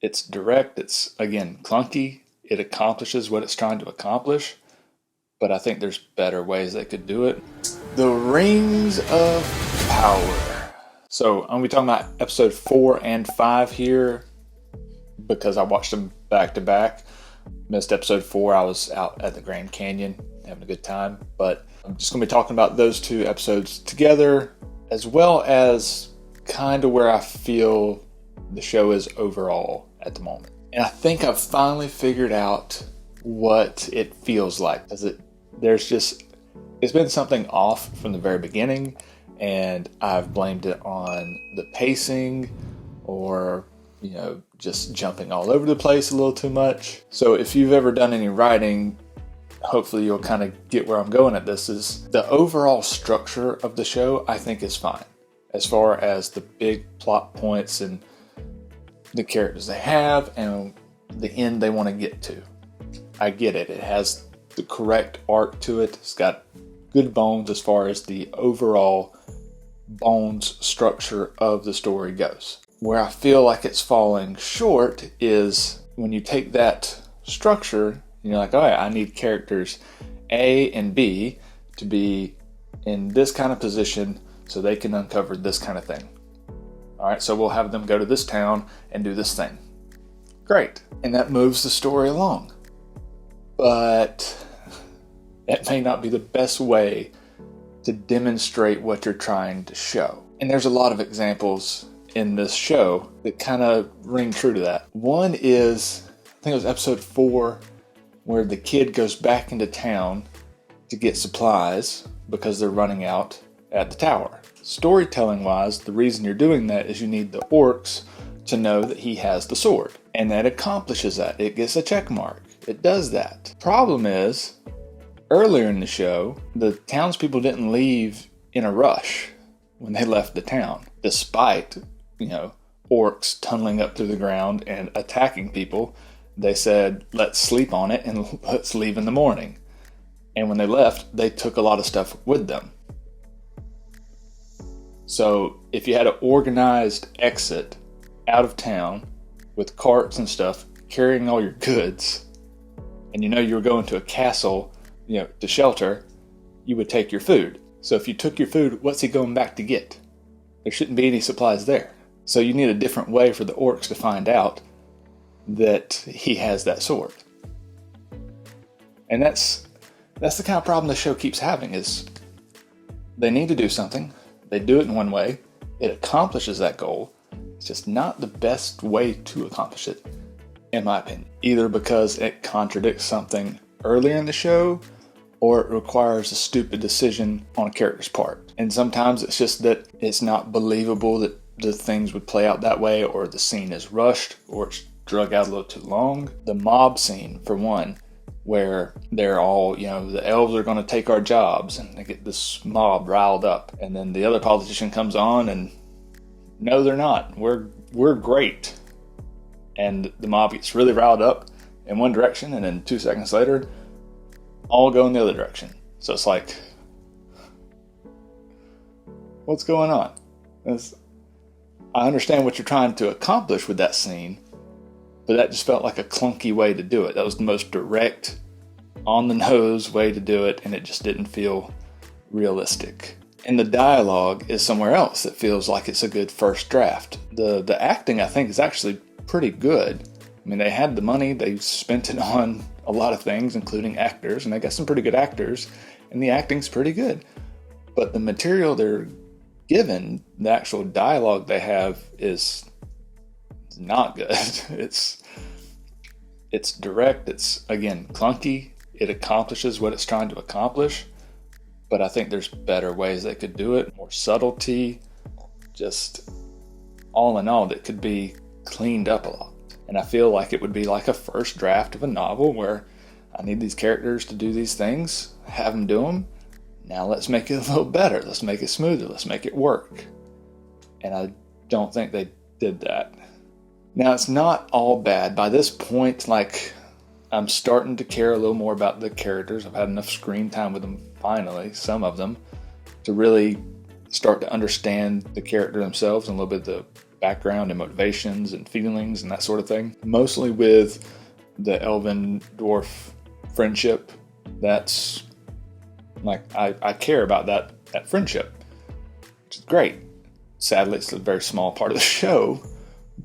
It's direct. It's, again, clunky. It accomplishes what it's trying to accomplish, but I think there's better ways they could do it. The Rings of Power. So I'm going to be talking about episode 4 and 5 here because I watched them back to back. Missed episode 4. I was out at the Grand Canyon having a good time, but I'm just going to be talking about those two episodes together, as well as kind of where I feel the show is overall at the moment. And I think I've finally figured out what it feels like. It's been something off from the very beginning, and I've blamed it on the pacing or, just jumping all over the place a little too much. So if you've ever done any writing, hopefully you'll kind of get where I'm going at this. Is the overall structure of the show, I think, is fine. As far as the big plot points and the characters they have and the end they want to get to. I get it. It has the correct arc to it. It's got good bones as far as the overall bones structure of the story goes. Where I feel like it's falling short is when you take that structure and you're like, all right, I need characters A and B to be in this kind of position so they can uncover this kind of thing. All right, so we'll have them go to this town and do this thing. Great. And that moves the story along. But that may not be the best way to demonstrate what you're trying to show. And there's a lot of examples in this show that kind of ring true to that. One is, I think it was episode 4, where the kid goes back into town to get supplies because they're running out at the tower. Storytelling wise, the reason you're doing that is you need the orcs to know that he has the sword. And that accomplishes that. It gets a check mark. It does that. Problem is, earlier in the show, the townspeople didn't leave in a rush when they left the town, despite, orcs tunneling up through the ground and attacking people. They said, let's sleep on it and let's leave in the morning. And when they left, they took a lot of stuff with them. So if you had an organized exit out of town with carts and stuff, carrying all your goods, and you were going to a castle, to shelter, you would take your food. So if you took your food, what's he going back to get? There shouldn't be any supplies there. So you need a different way for the orcs to find out that he has that sword. And that's the kind of problem the show keeps having, is they need to do something. They do it in one way. It accomplishes that goal. It's just not the best way to accomplish it, in my opinion. Either because it contradicts something earlier in the show, or it requires a stupid decision on a character's part. And sometimes it's just that it's not believable that the things would play out that way, or the scene is rushed, or it's drug out a little too long. The mob scene, for one, where they're all, the elves are going to take our jobs, and they get this mob riled up. And then the other politician comes on and, no, they're not. We're great. And the mob gets really riled up in one direction, and then 2 seconds later, all go in the other direction. So it's like, what's going on? I understand what you're trying to accomplish with that scene, but that just felt like a clunky way to do it. That was the most direct, on-the-nose way to do it, and it just didn't feel realistic. And the dialogue is somewhere else that feels like it's a good first draft. The acting, I think, is actually pretty good. I mean, they had the money, they spent it on a lot of things, including actors, and they got some pretty good actors, and the acting's pretty good. But the material they're given, the actual dialogue they have, is not good. It's direct, it's, again, clunky. It accomplishes what it's trying to accomplish, but I think there's better ways they could do it, more subtlety, just all in all, that could be cleaned up a lot. And I feel like it would be like a first draft of a novel where I need these characters to do these things, have them do them. Now let's make it a little better. Let's make it smoother. Let's make it work. And I don't think they did that. Now, it's not all bad. By this point, I'm starting to care a little more about the characters. I've had enough screen time with them, finally, some of them, to really start to understand the character themselves and a little bit of the background and motivations and feelings and that sort of thing. Mostly with the elven dwarf friendship. That's like, I care about that friendship, which is great. Sadly, it's a very small part of the show,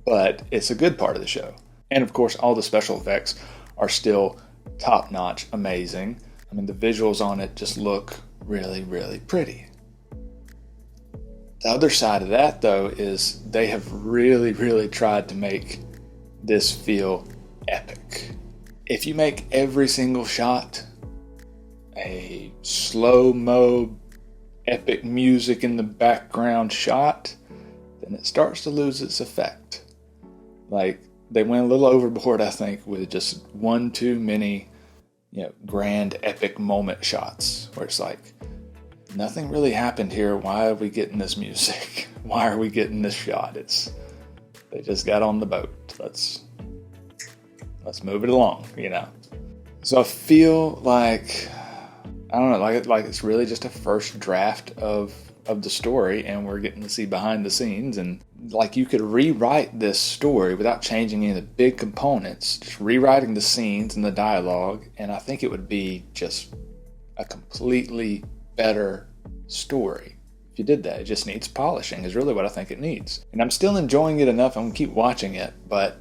but it's a good part of the show. And of course, all the special effects are still top-notch, amazing. I mean, the visuals on it just look really, really pretty. The other side of that, though, is they have really, really tried to make this feel epic. If you make every single shot a slow-mo, epic music in the background shot, then it starts to lose its effect. Like, they went a little overboard, I think, with just one too many, grand epic moment shots where it's like, nothing really happened here. Why are we getting this music? Why are we getting this shot? They just got on the boat. Let's move it along, So I feel like, I don't know, like it's really just a first draft of the story, and we're getting to see behind the scenes, and like you could rewrite this story without changing any of the big components, just rewriting the scenes and the dialogue, and I think it would be just a completely better story. If you did that, it just needs polishing is really what I think it needs. And I'm still enjoying it enough, I'm gonna keep watching it, but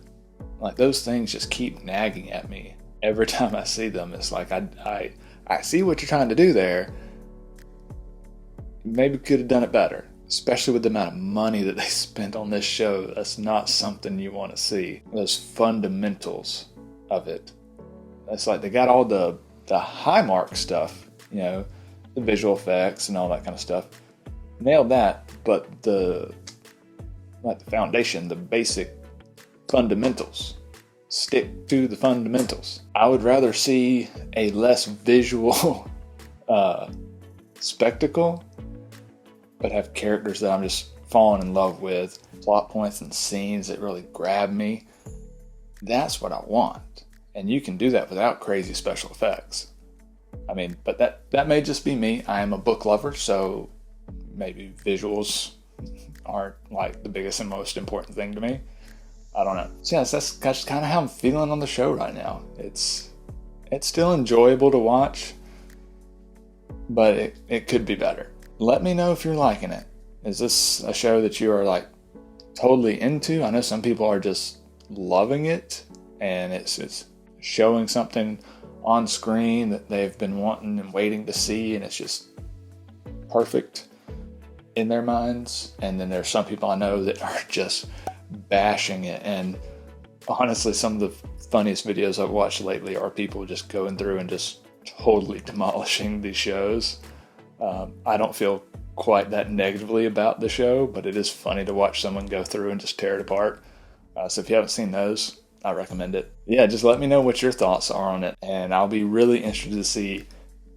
like those things just keep nagging at me every time I see them. It's like I see what you're trying to do there. Maybe could have done it better, especially with the amount of money that they spent on this show. That's not something you want to see. Those fundamentals of it. It's like they got all the high mark stuff, the visual effects and all that kind of stuff. Nailed that, but the foundation, the basic fundamentals. Stick to the fundamentals. I would rather see a less visual spectacle, but have characters that I'm just falling in love with, plot points and scenes that really grab me. That's what I want. And you can do that without crazy special effects. I mean, but that may just be me. I am a book lover, so maybe visuals aren't like the biggest and most important thing to me. I don't know. So yes, that's just kind of how I'm feeling on the show right now. It's still enjoyable to watch, but it could be better. Let me know if you're liking it. Is this a show that you are like totally into? I know some people are just loving it, and it's showing something on screen that they've been wanting and waiting to see, and it's just perfect in their minds. And then there's some people I know that are just bashing it, and honestly some of the funniest videos I've watched lately are people just going through and just totally demolishing these shows. I don't feel quite that negatively about the show, but it is funny to watch someone go through and just tear it apart. So if you haven't seen those, I recommend it. Yeah, just let me know what your thoughts are on it, and I'll be really interested to see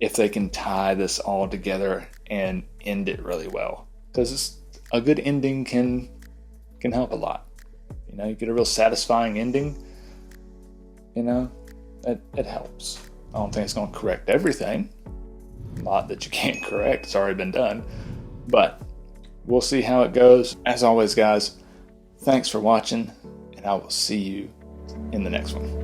if they can tie this all together and end it really well, because a good ending can help a lot. You get a real satisfying ending, it helps. I don't think it's going to correct everything. Not that you can't correct, it's already been done. But we'll see how it goes. As always, guys, thanks for watching, and I will see you in the next one.